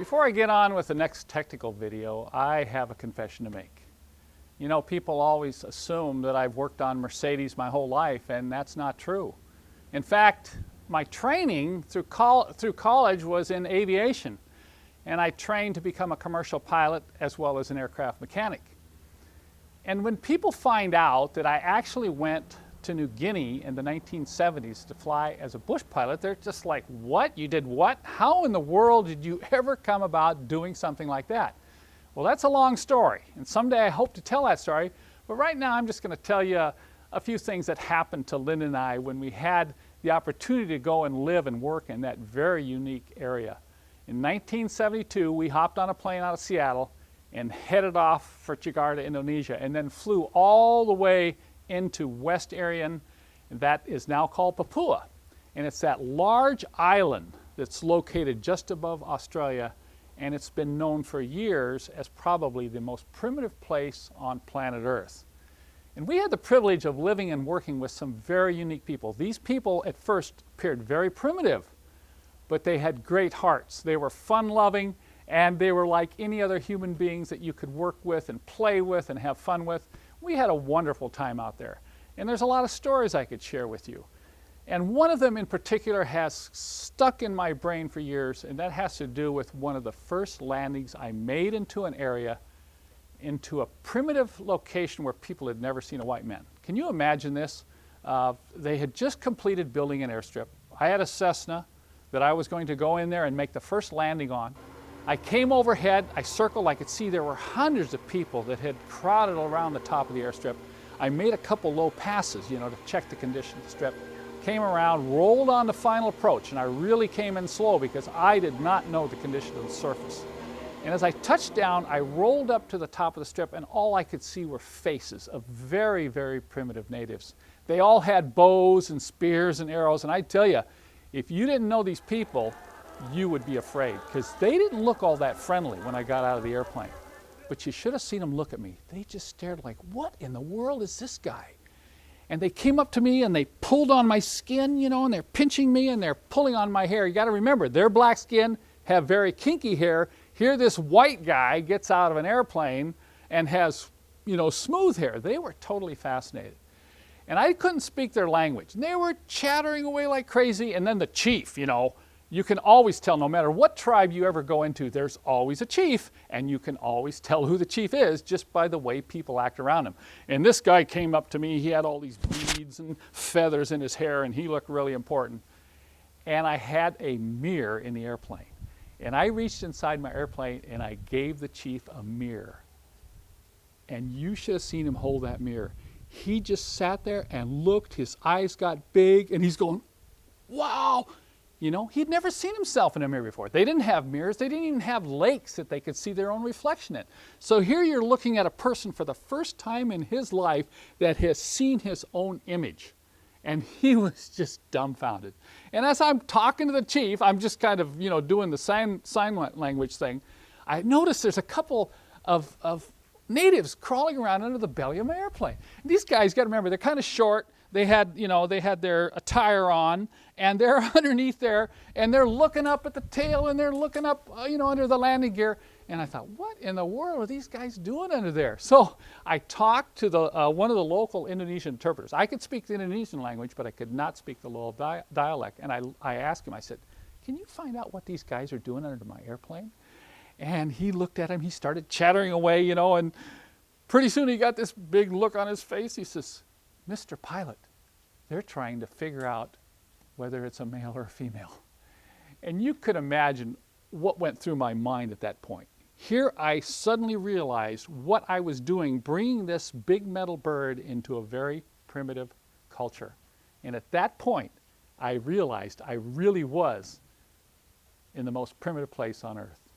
Before I get on with the next technical video, I have a confession to make. You know, people always assume that I've worked on Mercedes my whole life, and that's not true. In fact, my training through college was in aviation, and I trained to become a commercial pilot as well as an aircraft mechanic. And when people find out that I actually went to New Guinea in the 1970s to fly as a bush pilot, they're just like, what? You did what? How in the world did you ever come about doing something like that? Well, that's a long story, and someday I hope to tell that story, but right now I'm just going to tell you a few things that happened to Lynn and I when we had the opportunity to go and live and work in that very unique area. In 1972, we hopped on a plane out of Seattle and headed off for Jakarta, Indonesia, and then flew all the way into West Irian, that is now called Papua. And it's that large island that's located just above Australia, and it's been known for years as probably the most primitive place on planet Earth. And we had the privilege of living and working with some very unique people. These people at first appeared very primitive, but they had great hearts. They were fun-loving, and they were like any other human beings that you could work with and play with and have fun with. We had a wonderful time out there. And there's a lot of stories I could share with you. And one of them in particular has stuck in my brain for years, and that has to do with one of the first landings I made into an area, into a primitive location where people had never seen a white man. Can you imagine this? They had just completed building an airstrip. I had a Cessna that I was going to go in there and make the first landing on. I came overhead, I circled, I could see there were hundreds of people that had crowded around the top of the airstrip. I made a couple low passes, to check the condition of the strip. Came around, rolled on the final approach, and I really came in slow because I did not know the condition of the surface. And as I touched down, I rolled up to the top of the strip, and all I could see were faces of very, very primitive natives. They all had bows and spears and arrows, and I tell you, if you didn't know these people, you would be afraid, because they didn't look all that friendly when I got out of the airplane. But you should have seen them look at me. They just stared like, what in the world is this guy? And they came up to me and they pulled on my skin, and they're pinching me and they're pulling on my hair. You got to remember, their black skin have very kinky hair. Here this white guy gets out of an airplane and has, smooth hair. They were totally fascinated. And I couldn't speak their language. And they were chattering away like crazy. And then the chief, you can always tell, no matter what tribe you ever go into, there's always a chief, and you can always tell who the chief is just by the way people act around him. And this guy came up to me, he had all these beads and feathers in his hair, and he looked really important. And I had a mirror in the airplane. And I reached inside my airplane, and I gave the chief a mirror. And you should have seen him hold that mirror. He just sat there and looked, his eyes got big, and he's going, wow! He'd never seen himself in a mirror before. They didn't have mirrors. They didn't even have lakes that they could see their own reflection in. So here you're looking at a person for the first time in his life that has seen his own image. And he was just dumbfounded. And as I'm talking to the chief, I'm just kind of, doing the sign language thing. I noticed there's a couple of natives crawling around under the belly of my airplane. And these guys, got to remember, they're kind of short. They had their attire on, and they're underneath there, and they're looking up at the tail, and they're looking up, under the landing gear. And I thought, what in the world are these guys doing under there? So I talked to one of the local Indonesian interpreters. I could speak the Indonesian language, but I could not speak the local dialect. And I asked him, I said, can you find out what these guys are doing under my airplane? And he looked at him, he started chattering away, and pretty soon he got this big look on his face. He says, Mr. Pilot, they're trying to figure out whether it's a male or a female. And you could imagine what went through my mind at that point. Here I suddenly realized what I was doing, bringing this big metal bird into a very primitive culture. And at that point, I realized I really was in the most primitive place on Earth.